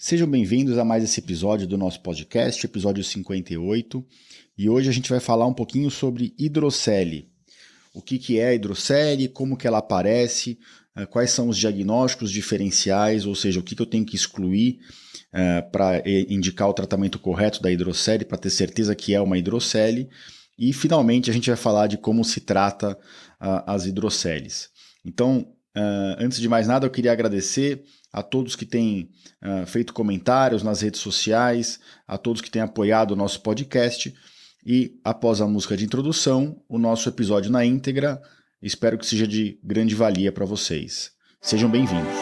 Sejam bem-vindos a mais esse episódio do nosso podcast, episódio 58, e hoje a gente vai falar um pouquinho sobre hidrocele. O que é a hidrocele, como que ela aparece, quais são os diagnósticos diferenciais, ou seja, o que eu tenho que excluir para indicar o tratamento correto da hidrocele, para ter certeza que é uma hidrocele, e finalmente a gente vai falar de como se trata as hidroceles. Então, antes de mais nada, eu queria agradecer a todos que têm feito comentários nas redes sociais, a todos que têm apoiado o nosso podcast. E, após a música de introdução, o nosso episódio na íntegra. Espero que seja de grande valia para vocês. Sejam bem-vindos.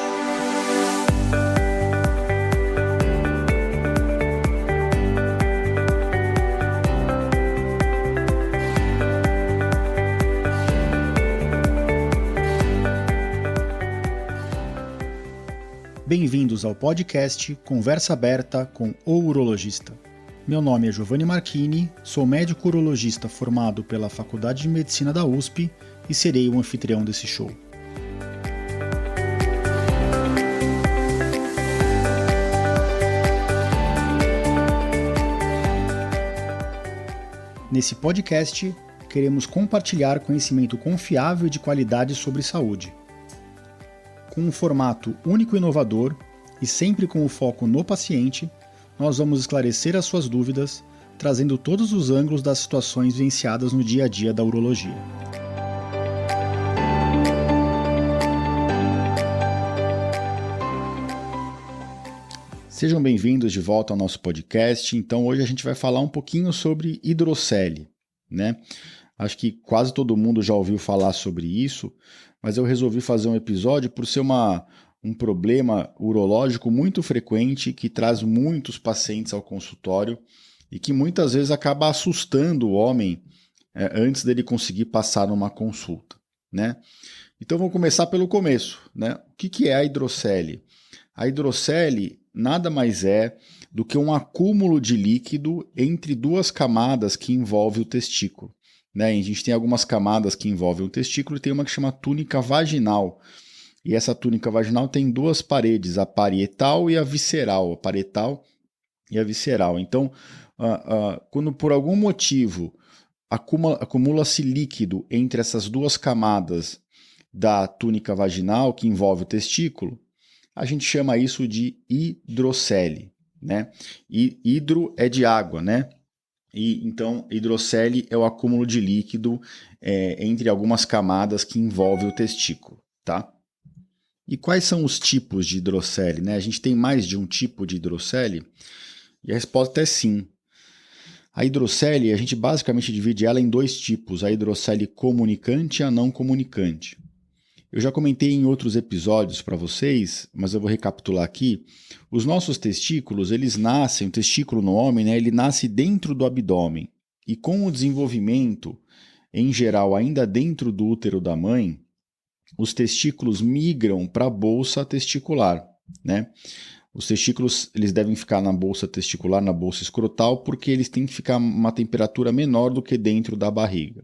Bem-vindos ao podcast Conversa Aberta com o Urologista. Meu nome é Giovanni Marchini, sou médico urologista formado pela Faculdade de Medicina da USP e serei o anfitrião desse show. Nesse podcast, queremos compartilhar conhecimento confiável e de qualidade sobre saúde. Com um formato único e inovador e sempre com o foco no paciente, nós vamos esclarecer as suas dúvidas, trazendo todos os ângulos das situações vivenciadas no dia a dia da urologia. Sejam bem-vindos de volta ao nosso podcast. Então, hoje a gente vai falar um pouquinho sobre hidrocele, né? Acho que quase todo mundo já ouviu falar sobre isso, mas eu resolvi fazer um episódio por ser um problema urológico muito frequente que traz muitos pacientes ao consultório e que muitas vezes acaba assustando o homem antes dele conseguir passar numa consulta, né? Então vamos começar pelo começo, né? O que é a hidrocele? A hidrocele nada mais é do que um acúmulo de líquido entre duas camadas que envolve o testículo. Né? A gente tem algumas camadas que envolvem o testículo e tem uma que chama túnica vaginal. E essa túnica vaginal tem duas paredes, a parietal e a visceral. A parietal e a visceral. Então, quando por algum motivo acumula-se líquido entre essas duas camadas da túnica vaginal que envolve o testículo, a gente chama isso de hidrocele. Né? E hidro é de água, né? E então, hidrocele é o acúmulo de líquido entre algumas camadas que envolve o testículo, tá? E quais são os tipos de hidrocele, né? A gente tem mais de um tipo de hidrocele? E a resposta é sim. A hidrocele, a gente basicamente divide ela em dois tipos, a hidrocele comunicante e a não comunicante. Eu já comentei em outros episódios para vocês, mas eu vou recapitular aqui. Os nossos testículos, eles nascem, o testículo no homem, né, ele nasce dentro do abdômen. E com o desenvolvimento, em geral, ainda dentro do útero da mãe, os testículos migram para a bolsa testicular, né? Os testículos, eles devem ficar na bolsa testicular, na bolsa escrotal, porque eles têm que ficar uma temperatura menor do que dentro da barriga.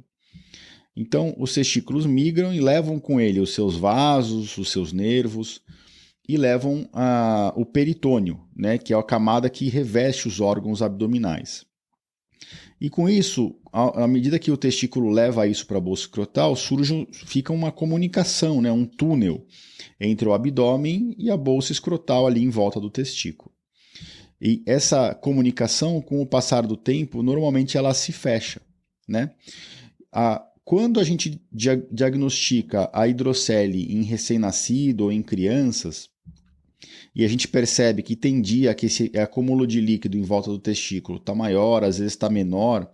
Então, os testículos migram e levam com ele os seus vasos, os seus nervos e levam o peritônio, né, que é a camada que reveste os órgãos abdominais. E com isso, à medida que o testículo leva isso para a bolsa escrotal, fica uma comunicação, né, um túnel entre o abdômen e a bolsa escrotal ali em volta do testículo. E essa comunicação, com o passar do tempo, normalmente ela se fecha, né? Quando a gente diagnostica a hidrocele em recém-nascido ou em crianças, e a gente percebe que tem dia que esse acúmulo de líquido em volta do testículo está maior, às vezes está menor,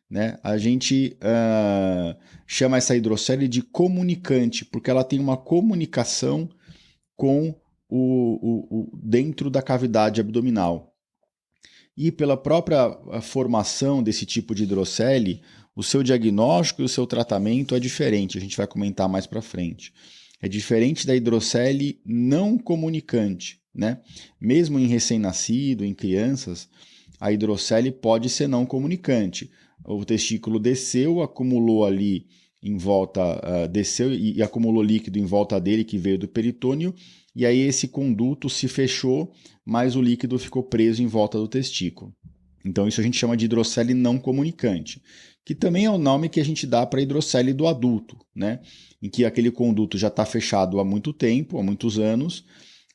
né? A gente chama essa hidrocele de comunicante, porque ela tem uma comunicação com dentro da cavidade abdominal. E pela própria formação desse tipo de hidrocele, o seu diagnóstico e o seu tratamento é diferente, a gente vai comentar mais para frente. É diferente da hidrocele não comunicante, né? Mesmo em recém-nascido, em crianças, a hidrocele pode ser não comunicante. O testículo desceu, acumulou ali em volta, desceu e acumulou líquido em volta dele que veio do peritônio, e aí esse conduto se fechou, mas o líquido ficou preso em volta do testículo. Então isso a gente chama de hidrocele não comunicante, que também é o nome que a gente dá para a hidrocele do adulto, né? Em que aquele conduto já está fechado há muito tempo, há muitos anos,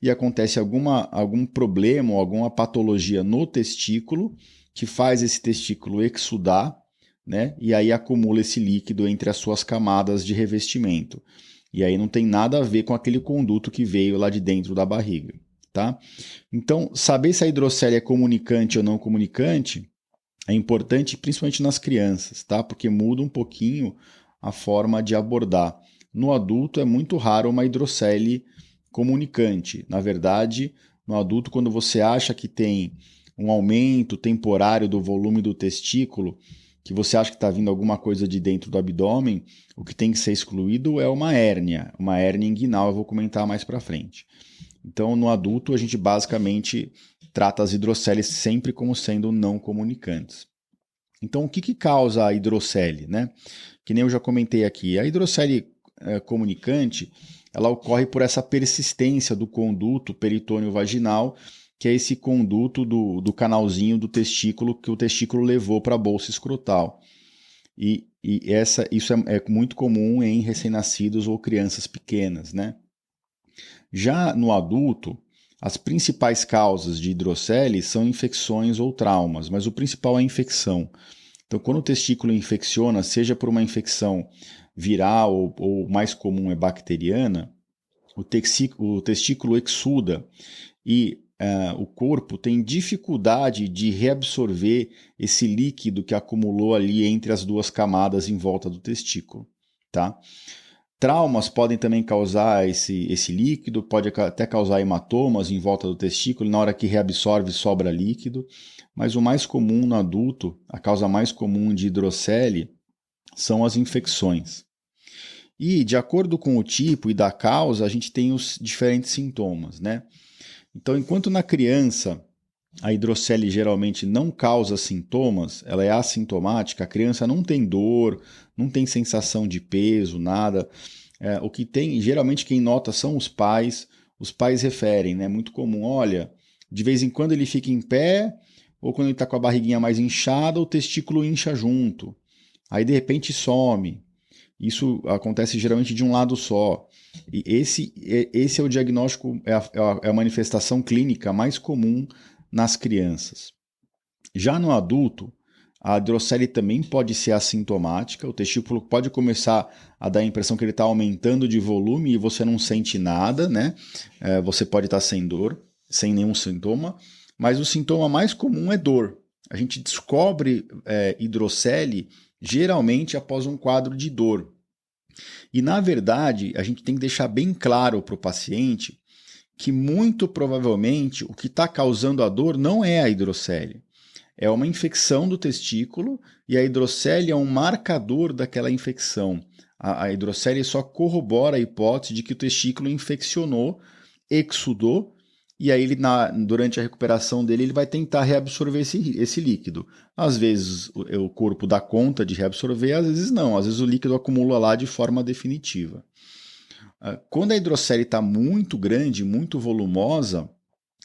e acontece algum problema ou alguma patologia no testículo que faz esse testículo exudar, né? E aí acumula esse líquido entre as suas camadas de revestimento. E aí não tem nada a ver com aquele conduto que veio lá de dentro da barriga, tá? Então, saber se a hidrocele é comunicante ou não comunicante é importante principalmente nas crianças, tá? Porque muda um pouquinho a forma de abordar. No adulto é muito raro uma hidrocele comunicante. Na verdade, no adulto, quando você acha que tem um aumento temporário do volume do testículo, que você acha que está vindo alguma coisa de dentro do abdômen, o que tem que ser excluído é uma hérnia inguinal, eu vou comentar mais para frente. Então, no adulto, a gente basicamente trata as hidroceles sempre como sendo não comunicantes. Então, o que causa a hidrocele, né? Que nem eu já comentei aqui. A hidrocele comunicante, ela ocorre por essa persistência do conduto peritônio vaginal, que é esse conduto do canalzinho do testículo que o testículo levou para a bolsa escrotal. Isso é muito comum em recém-nascidos ou crianças pequenas, né? Já no adulto, as principais causas de hidrocele são infecções ou traumas, mas o principal é a infecção. Então, quando o testículo infecciona, seja por uma infecção viral ou mais comum é bacteriana, o testículo exuda e o corpo tem dificuldade de reabsorver esse líquido que acumulou ali entre as duas camadas em volta do testículo, tá? Traumas podem também causar esse líquido, pode até causar hematomas em volta do testículo, na hora que reabsorve sobra líquido, mas o mais comum no adulto, a causa mais comum de hidrocele, são as infecções. E, de acordo com o tipo e da causa, a gente tem os diferentes sintomas, né? Então, enquanto na criança a hidrocele geralmente não causa sintomas, ela é assintomática, a criança não tem dor, não tem sensação de peso, nada. O que tem, geralmente quem nota são os pais referem, né? Muito comum, olha, de vez em quando ele fica em pé, ou quando ele está com a barriguinha mais inchada, o testículo incha junto. Aí de repente some. Isso acontece geralmente de um lado só. E esse é o diagnóstico, é a manifestação clínica mais comum nas crianças. Já no adulto, a hidrocele também pode ser assintomática, o testículo pode começar a dar a impressão que ele está aumentando de volume e você não sente nada, né? Você pode estar sem dor, sem nenhum sintoma, mas o sintoma mais comum é dor. A gente descobre hidrocele geralmente após um quadro de dor. E, na verdade, a gente tem que deixar bem claro para o paciente que muito provavelmente o que está causando a dor não é a hidrocele. É uma infecção do testículo e a hidrocele é um marcador daquela infecção. A hidrocele só corrobora a hipótese de que o testículo infeccionou, exudou, e aí ele, durante a recuperação dele, ele vai tentar reabsorver esse líquido. Às vezes o corpo dá conta de reabsorver, às vezes não. Às vezes o líquido acumula lá de forma definitiva. Quando a hidrocele está muito grande, muito volumosa,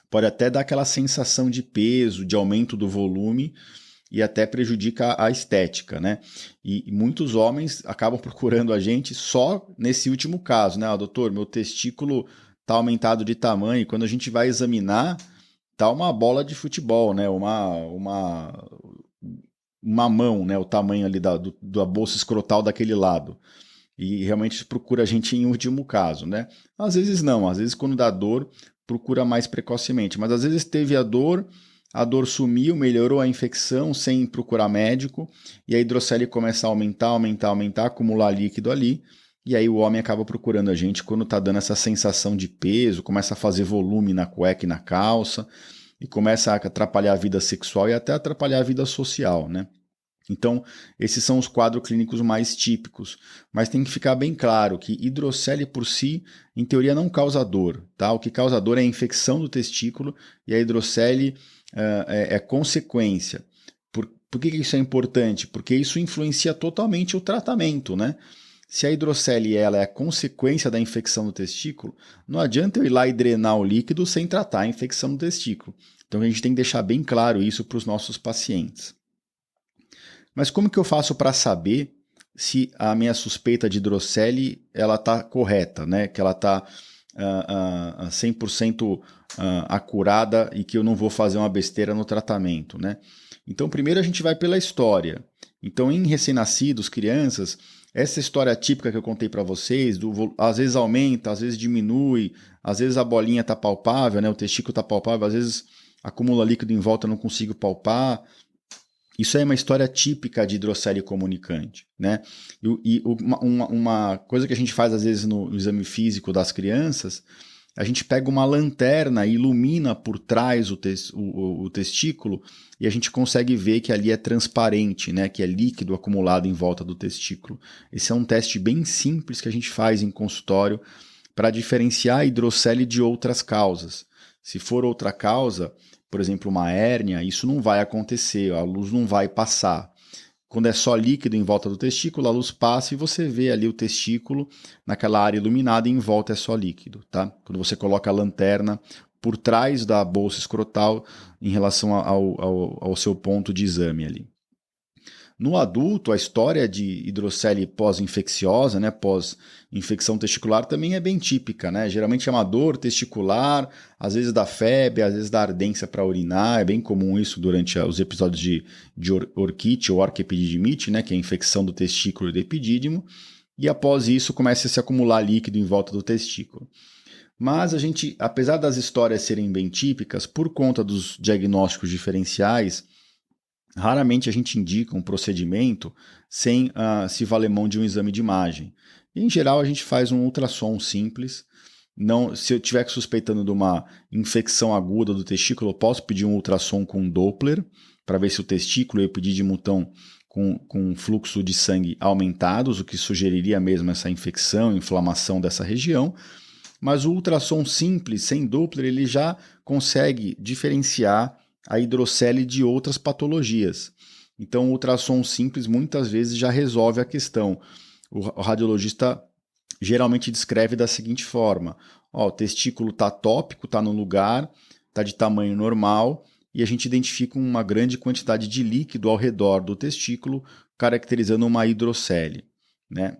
pode até dar aquela sensação de peso, de aumento do volume e até prejudica a estética, né? E muitos homens acabam procurando a gente só nesse último caso, né? Doutor, meu testículo está aumentado de tamanho. Quando a gente vai examinar, tá uma bola de futebol, né? Uma mão, né? O tamanho ali da bolsa escrotal daquele lado. E realmente procura a gente em último caso, né? Às vezes não, às vezes quando dá dor, procura mais precocemente. Mas às vezes teve a dor sumiu, melhorou a infecção sem procurar médico, e a hidrocele começa a aumentar, acumular líquido ali, e aí o homem acaba procurando a gente quando está dando essa sensação de peso, começa a fazer volume na cueca e na calça, e começa a atrapalhar a vida sexual e até atrapalhar a vida social, né? Então, esses são os quadros clínicos mais típicos, mas tem que ficar bem claro que hidrocele por si, em teoria, não causa dor, tá? O que causa dor é a infecção do testículo e a hidrocele é consequência. Por que isso é importante? Porque isso influencia totalmente o tratamento, né? Se a hidrocele ela é a consequência da infecção do testículo, não adianta eu ir lá e drenar o líquido sem tratar a infecção do testículo. Então a gente tem que deixar bem claro isso para os nossos pacientes. Mas como que eu faço para saber se a minha suspeita de hidrocele ela está correta, né? Que ela está 100% acurada e que eu não vou fazer uma besteira no tratamento, né? Então, primeiro a gente vai pela história. Então, em recém-nascidos, crianças, essa história típica que eu contei para vocês, às vezes aumenta, às vezes diminui, às vezes a bolinha está palpável, né? O testículo está palpável, às vezes acumula líquido em volta, eu não consigo palpar. Isso é uma história típica de hidrocele comunicante, né? Uma coisa que a gente faz às vezes no exame físico das crianças, a gente pega uma lanterna e ilumina por trás o testículo e a gente consegue ver que ali é transparente, né? Que é líquido acumulado em volta do testículo. Esse é um teste bem simples que a gente faz em consultório para diferenciar a hidrocele de outras causas. Se for outra causa, por exemplo, uma hérnia, isso não vai acontecer, a luz não vai passar. Quando é só líquido em volta do testículo, a luz passa e você vê ali o testículo naquela área iluminada e em volta é só líquido, tá? Quando você coloca a lanterna por trás da bolsa escrotal em relação ao seu ponto de exame ali. No adulto, a história de hidrocele pós-infecciosa, né, pós-infecção testicular, também é bem típica, né? Geralmente é uma dor testicular, às vezes dá febre, às vezes dá ardência para urinar, é bem comum isso durante os episódios de orquite ou orquiepididimite, né, que é a infecção do testículo e do epidídimo, e após isso começa a se acumular líquido em volta do testículo. Mas a gente, apesar das histórias serem bem típicas, por conta dos diagnósticos diferenciais, raramente a gente indica um procedimento sem se valer mão de um exame de imagem. Em geral, a gente faz um ultrassom simples. Não, se eu estiver suspeitando de uma infecção aguda do testículo, eu posso pedir um ultrassom com Doppler para ver se o testículo e o epidídimo estão com fluxo de sangue aumentados, o que sugeriria mesmo essa infecção, inflamação dessa região. Mas o ultrassom simples, sem Doppler, ele já consegue diferenciar a hidrocele de outras patologias. Então, o ultrassom simples muitas vezes já resolve a questão. O radiologista geralmente descreve da seguinte forma: o testículo está tópico, está no lugar, está de tamanho normal, e a gente identifica uma grande quantidade de líquido ao redor do testículo, caracterizando uma hidrocele, né?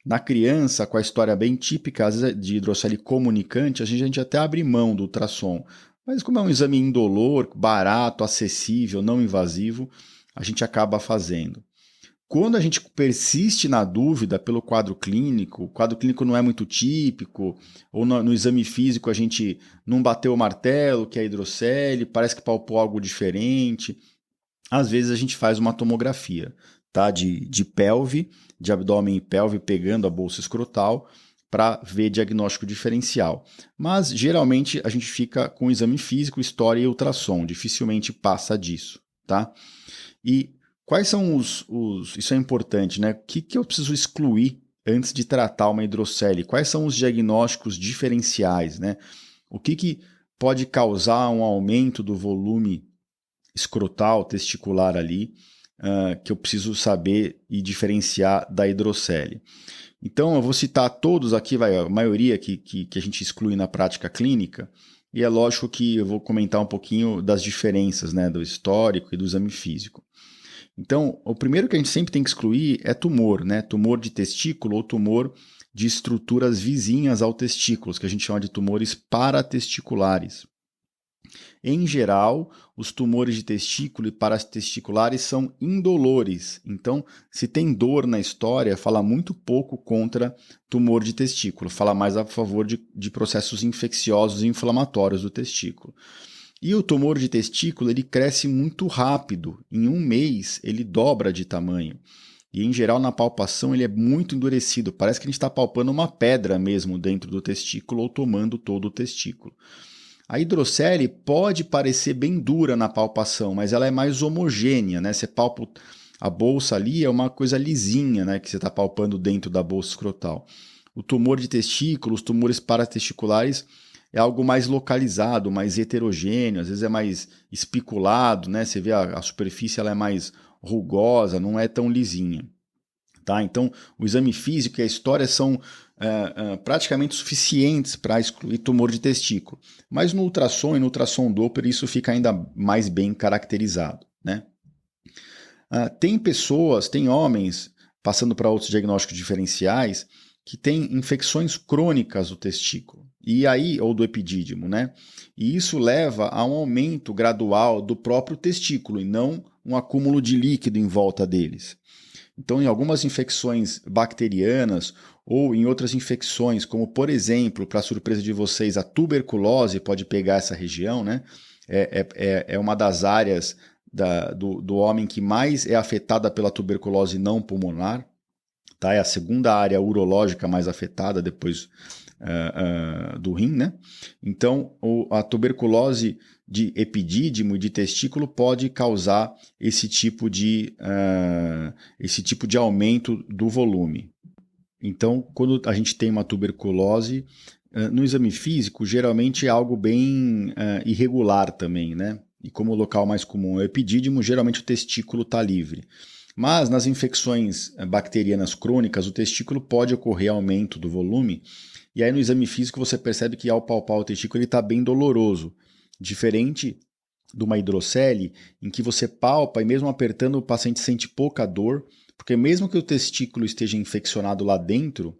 Na criança, com a história bem típica às vezes, de hidrocele comunicante, a gente até abre mão do ultrassom. Mas como é um exame indolor, barato, acessível, não invasivo, a gente acaba fazendo. Quando a gente persiste na dúvida pelo quadro clínico, o quadro clínico não é muito típico, ou no exame físico a gente não bateu o martelo, que é hidrocele, parece que palpou algo diferente, às vezes a gente faz uma tomografia, tá? de pelve, de abdômen e pelve, pegando a bolsa escrotal, para ver diagnóstico diferencial. Mas, geralmente, a gente fica com o exame físico, história e ultrassom. Dificilmente passa disso, tá? E quais são isso é importante, né? O que eu preciso excluir antes de tratar uma hidrocele? Quais são os diagnósticos diferenciais, né? O que pode causar um aumento do volume escrotal, testicular ali, que eu preciso saber e diferenciar da hidrocele? Então, eu vou citar todos aqui, a maioria que a gente exclui na prática clínica, e é lógico que eu vou comentar um pouquinho das diferenças, né, do histórico e do exame físico. Então, o primeiro que a gente sempre tem que excluir é tumor, né, tumor de testículo ou tumor de estruturas vizinhas ao testículo, que a gente chama de tumores paratesticulares. Em geral, os tumores de testículo e paratesticulares são indolores. Então, se tem dor na história, fala muito pouco contra tumor de testículo, fala mais a favor de processos infecciosos e inflamatórios do testículo. E o tumor de testículo ele cresce muito rápido. Em um mês, ele dobra de tamanho. E, em geral, na palpação, ele é muito endurecido. Parece que a gente está palpando uma pedra mesmo dentro do testículo ou tomando todo o testículo. A hidrocele pode parecer bem dura na palpação, mas ela é mais homogênea, né? Você palpa a bolsa ali, é uma coisa lisinha, né? Que você está palpando dentro da bolsa escrotal. O tumor de testículo, os tumores paratesticulares, é algo mais localizado, mais heterogêneo, às vezes é mais espiculado, né? Você vê a superfície ela é mais rugosa, não é tão lisinha. Tá? Então, o exame físico e a história são praticamente suficientes para excluir tumor de testículo. Mas no ultrassom e no ultrassom Doppler isso fica ainda mais bem caracterizado. Né? Tem pessoas, tem homens, passando para outros diagnósticos diferenciais, que têm infecções crônicas do testículo, e aí, ou do epidídimo, né? E isso leva a um aumento gradual do próprio testículo e não um acúmulo de líquido em volta deles. Então, em algumas infecções bacterianas ou em outras infecções, como por exemplo, para surpresa de vocês, a tuberculose pode pegar essa região, né? É uma das áreas do homem que mais é afetada pela tuberculose não pulmonar. Tá? É a segunda área urológica mais afetada depois do rim, né? Então, a tuberculose de epidídimo e de testículo pode causar esse tipo de aumento do volume. Então, quando a gente tem uma tuberculose, no exame físico, geralmente é algo bem irregular também, né? E como o local mais comum é o epidídimo, geralmente o testículo está livre. Mas nas infecções bacterianas crônicas, o testículo pode ocorrer aumento do volume, e aí no exame físico você percebe que ao palpar o testículo ele está bem doloroso, diferente de uma hidrocele em que você palpa e mesmo apertando o paciente sente pouca dor, porque mesmo que o testículo esteja infeccionado lá dentro,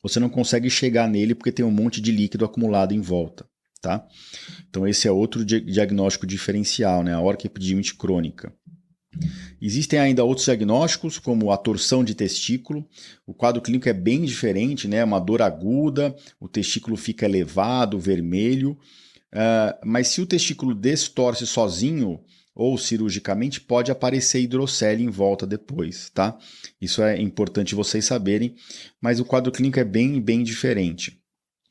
você não consegue chegar nele porque tem um monte de líquido acumulado em volta. Tá? Então esse é outro diagnóstico diferencial, né? A orquiepididimite crônica. Existem ainda outros diagnósticos, como a torção de testículo. O quadro clínico é bem diferente, né? Uma dor aguda, o testículo fica elevado, vermelho. Mas se o testículo destorce sozinho ou cirurgicamente, pode aparecer hidrocele em volta depois, tá? Isso é importante vocês saberem, mas o quadro clínico é bem, bem diferente.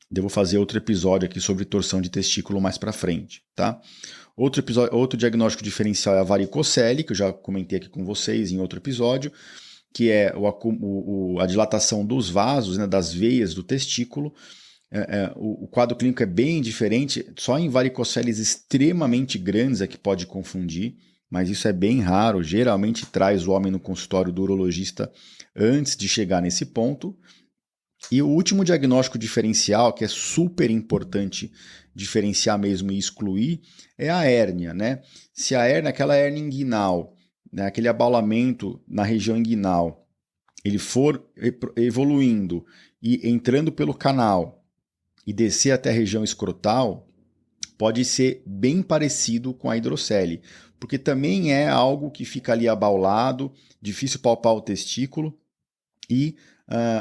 Devo fazer outro episódio aqui sobre torção de testículo mais para frente, tá? Outro diagnóstico diferencial é a varicocele, que eu já comentei aqui com vocês em outro episódio, que é a dilatação dos vasos, né, das veias do testículo. O quadro clínico é bem diferente, só em varicoceles extremamente grandes é que pode confundir, mas isso é bem raro, geralmente traz o homem no consultório do urologista antes de chegar nesse ponto. E o último diagnóstico diferencial, que é super importante diferenciar mesmo e excluir, é a hérnia, né? Se a hérnia, aquela hérnia inguinal, né, aquele abaulamento na região inguinal, ele for evoluindo e entrando pelo canal e descer até a região escrotal, pode ser bem parecido com a hidrocele, porque também é algo que fica ali abaulado, difícil palpar o testículo e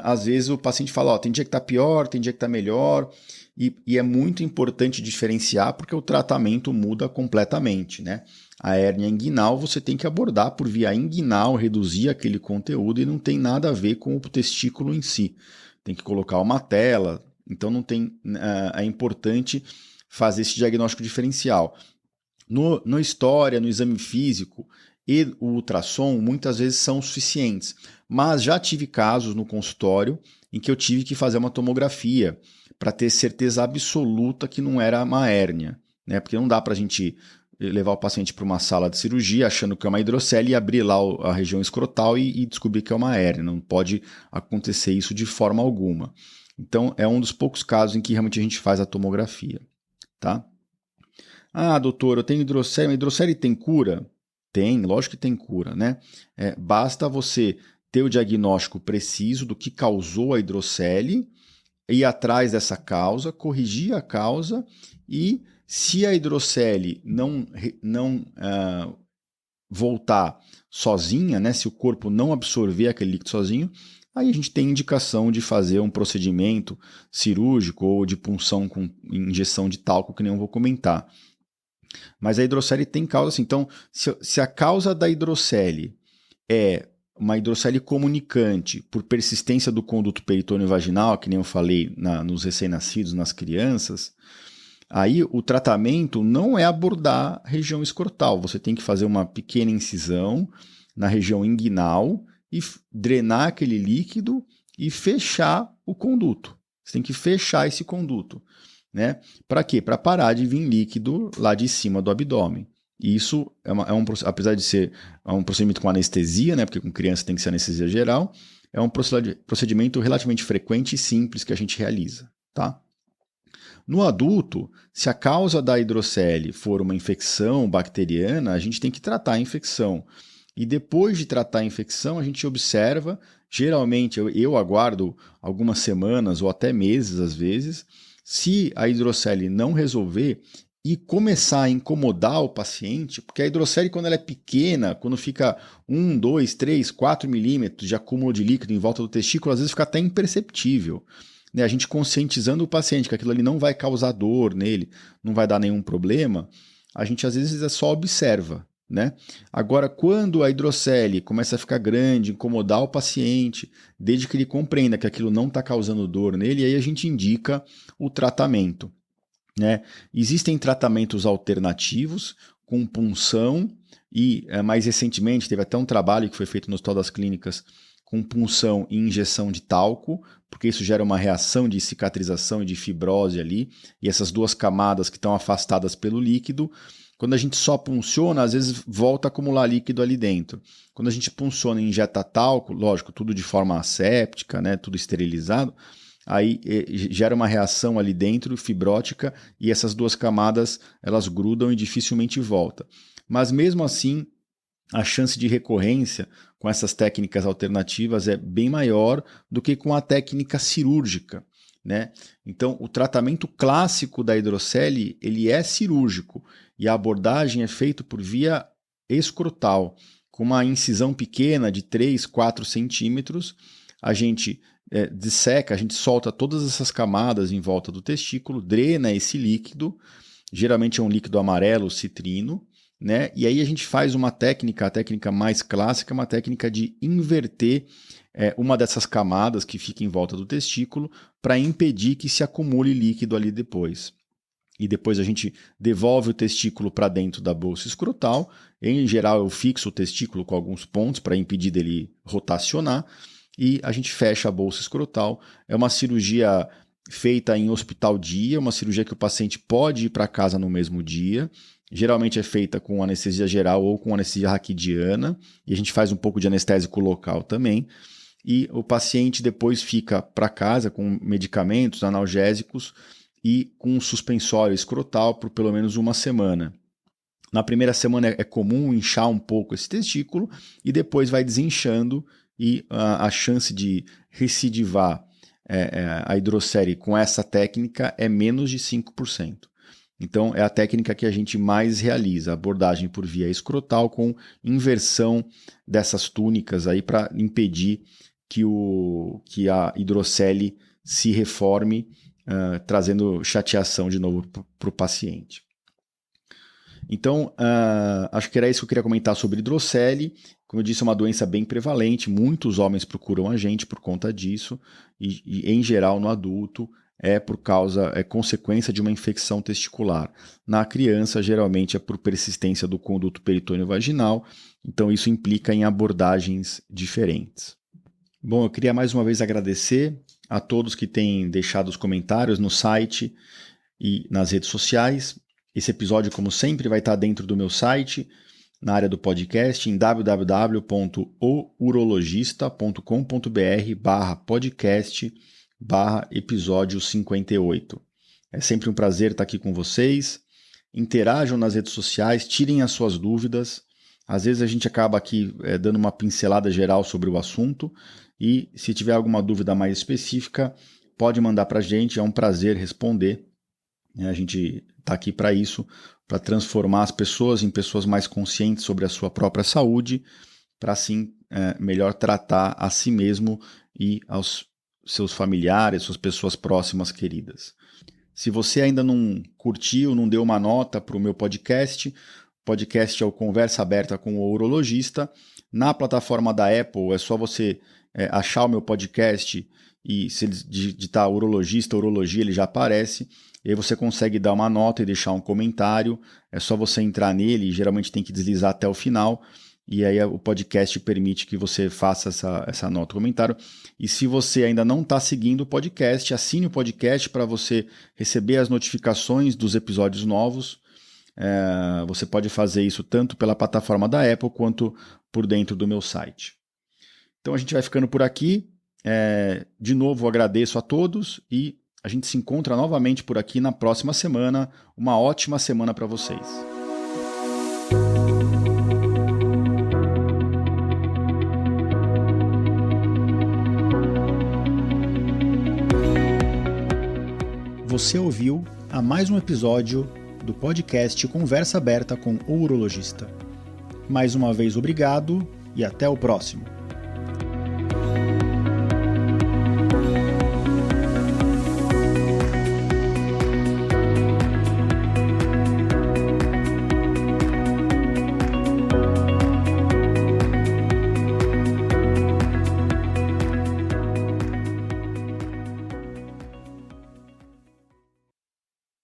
às vezes o paciente fala, tem dia que está pior, tem dia que está melhor, e é muito importante diferenciar porque o tratamento muda completamente, né? A hérnia inguinal você tem que abordar por via inguinal, reduzir aquele conteúdo e não tem nada a ver com o testículo em si. Tem que colocar uma tela, então não tem, é importante fazer esse diagnóstico diferencial. No história, no exame físico e o ultrassom muitas vezes são suficientes, mas já tive casos no consultório em que eu tive que fazer uma tomografia para ter certeza absoluta que não era uma hérnia, né? Porque não dá para a gente levar o paciente para uma sala de cirurgia achando que é uma hidrocele e abrir lá a região escrotal e descobrir que é uma hérnia. Não pode acontecer isso de forma alguma. Então, é um dos poucos casos em que realmente a gente faz a tomografia, tá? Ah, doutor, eu tenho hidrocele, mas hidrocele tem cura? Tem, lógico que tem cura, né? Basta você ter o diagnóstico preciso do que causou a hidrocele, ir atrás dessa causa, corrigir a causa e se a hidrocele não voltar sozinha, né, se o corpo não absorver aquele líquido sozinho, aí a gente tem indicação de fazer um procedimento cirúrgico ou de punção com injeção de talco, que nem eu vou comentar. Mas a hidrocele tem causa assim. Então, se a causa da hidrocele é uma hidrocele comunicante por persistência do conduto peritônio vaginal, que nem eu falei nos recém-nascidos, nas crianças, aí o tratamento não é abordar a região escrotal. Você tem que fazer uma pequena incisão na região inguinal e drenar aquele líquido e fechar o conduto. Você tem que fechar esse conduto. Né? Para quê? Para parar de vir líquido lá de cima do abdômen. E isso apesar de ser um procedimento com anestesia, né, porque com criança tem que ser anestesia geral, é um procedimento relativamente frequente e simples que a gente realiza, tá? No adulto, se a causa da hidrocele for uma infecção bacteriana, a gente tem que tratar a infecção. E depois de tratar a infecção, a gente observa, geralmente eu aguardo algumas semanas ou até meses às vezes, se a hidrocele não resolver e começar a incomodar o paciente, porque a hidrocele, quando ela é pequena, quando fica 1, 2, 3, 4 milímetros de acúmulo de líquido em volta do testículo, às vezes fica até imperceptível. Né? A gente conscientizando o paciente que aquilo ali não vai causar dor nele, não vai dar nenhum problema, a gente às vezes só observa. Né? Agora, quando a hidrocele começa a ficar grande, incomodar o paciente, desde que ele compreenda que aquilo não está causando dor nele, aí a gente indica o tratamento. Né? Existem tratamentos alternativos com punção e, mais recentemente, teve até um trabalho que foi feito no Hospital das Clínicas com punção e injeção de talco, porque isso gera uma reação de cicatrização e de fibrose ali, e essas duas camadas que estão afastadas pelo líquido, quando a gente só punciona, às vezes volta a acumular líquido ali dentro. Quando a gente punciona e injeta talco, lógico, tudo de forma asséptica, né, tudo esterilizado, aí gera uma reação ali dentro, fibrótica, e essas duas camadas elas grudam e dificilmente volta. Mas mesmo assim, a chance de recorrência com essas técnicas alternativas é bem maior do que com a técnica cirúrgica. Né? Então, o tratamento clássico da hidrocele ele é cirúrgico e a abordagem é feita por via escrotal, com uma incisão pequena de 3, 4 centímetros. A gente disseca, a gente solta todas essas camadas em volta do testículo, drena esse líquido, geralmente é um líquido amarelo citrino, né? E aí a gente faz uma técnica, a técnica mais clássica, uma técnica de inverter uma dessas camadas que fica em volta do testículo para impedir que se acumule líquido ali depois. E depois a gente devolve o testículo para dentro da bolsa escrotal. Em geral, eu fixo o testículo com alguns pontos para impedir dele rotacionar. E a gente fecha a bolsa escrotal. É uma cirurgia feita em hospital dia, uma cirurgia que o paciente pode ir para casa no mesmo dia. Geralmente é feita com anestesia geral ou com anestesia raquidiana. E a gente faz um pouco de anestésico local também. E o paciente depois fica para casa com medicamentos analgésicos e com um suspensório escrotal por pelo menos uma semana. Na primeira semana é comum inchar um pouco esse testículo e depois vai desinchando e a chance de recidivar a hidrocele com essa técnica é menos de 5%. Então é a técnica que a gente mais realiza, abordagem por via escrotal com inversão dessas túnicas aí para impedir que a hidrocele se reforme, trazendo chateação de novo para o paciente. Então, acho que era isso que eu queria comentar sobre hidrocele. Como eu disse, é uma doença bem prevalente, muitos homens procuram a gente por conta disso, e em geral no adulto é consequência de uma infecção testicular. Na criança, geralmente é por persistência do conduto peritônio vaginal, então isso implica em abordagens diferentes. Bom, eu queria mais uma vez agradecer a todos que têm deixado os comentários no site e nas redes sociais. Esse episódio, como sempre, vai estar dentro do meu site, na área do podcast, em www.ourologista.com.br/podcast/episódio 58. É sempre um prazer estar aqui com vocês. Interajam nas redes sociais, tirem as suas dúvidas. Às vezes a gente acaba aqui dando uma pincelada geral sobre o assunto e se tiver alguma dúvida mais específica, pode mandar para a gente, é um prazer responder. A gente está aqui para isso, para transformar as pessoas em pessoas mais conscientes sobre a sua própria saúde, para assim melhor tratar a si mesmo e aos seus familiares, suas pessoas próximas queridas. Se você ainda não curtiu, não deu uma nota para o meu podcast, o podcast é o Conversa Aberta com o Urologista. Na plataforma da Apple é só você achar o meu podcast e se ele digitar urologista, urologia, ele já aparece. E aí você consegue dar uma nota e deixar um comentário. É só você entrar nele, geralmente tem que deslizar até o final. E aí o podcast permite que você faça essa nota, comentário. E se você ainda não está seguindo o podcast, assine o podcast para você receber as notificações dos episódios novos. Você pode fazer isso tanto pela plataforma da Apple quanto por dentro do meu site. Então a gente vai ficando por aqui. De novo, agradeço a todos e a gente se encontra novamente por aqui na próxima semana. Uma ótima semana para vocês. Você ouviu a mais um episódio do podcast Conversa Aberta com o Urologista. Mais uma vez, obrigado e até o próximo.